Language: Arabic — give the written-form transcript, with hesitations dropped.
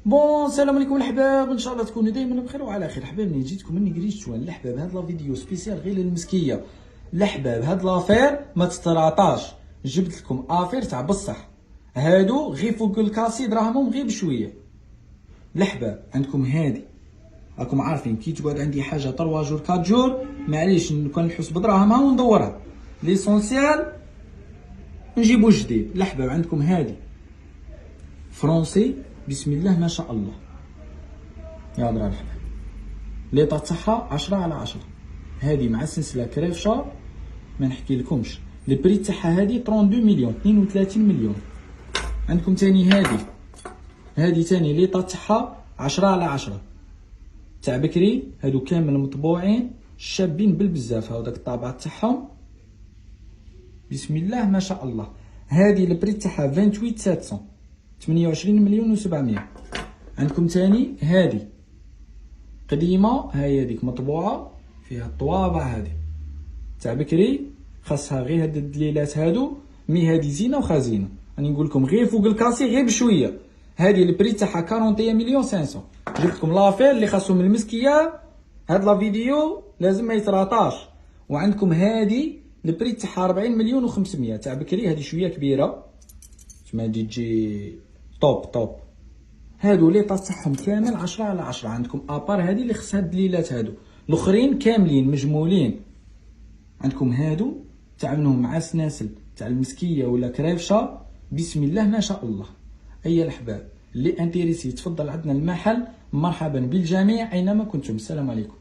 بون السلام عليكم الحباب، ان شاء الله تكونوا دائما بخير وعلى خير. حباب ملي جيتكم من كريستوان الحباب، هاد لا فيديو سبيسيال غير للمسكيه الحباب. هاد لافير ما تستراطاش، جبت لكم افير تاع بصح. هادو غير فوق الكاسي دراهمهم غير بشويه الحباب. عندكم هادي راكم عارفين كي تقعد عندي حاجه 3 جور 4 جور معليش كان نحس بدراهمها وندورها. ليسونسيال نجيبو جديد الحباب. عندكم هادي فرونسي بسم الله ما شاء الله يا درا الحباب، ليطا تاعها 10/10. هادي مع السلسله كريفشا ما نحكي لكمش. لي بري تاعها هادي 32 مليون 32 مليون. عندكم تاني هادي تاني ليطا تاعها 10/10 تاع بكري. هادو كامل مطبوعين شابين بالبزاف، هاو داك الطابع تاعهم بسم الله ما شاء الله. هادي البري تاعها 28700 28 مليون و700. عندكم تاني هادي قديمه، هاي هذيك مطبوعه فيها الطوابع هادي تاع بكري، خاصها غير هاد الدليلات هادو. مي هادي زينه وخزينه، راني نقول لكم غير فوق الكاسي غير بشويه. هادي البري تاعها 41 مليون 500. جبت لكم لافير اللي خاصهم المسكيه. هاد لا فيديو لازم ما يتراطاش. وعندكم هادي البري تاعها 40 مليون و500 تاع بكري. هادي شويه كبيره تما تجي توب. هادو ليطا تاعهم كامل 10/10. عندكم ابار هادي اللي خصها الدليلات، هادو الاخرين كاملين مجمولين. عندكم هادو تاع منهم مع السناسل تاع المسكيه ولا كريفشه بسم الله ما شاء الله. ايا الحباب اللي انتريسي تفضل عندنا المحل، مرحبا بالجميع اينما كنتم. السلام عليكم.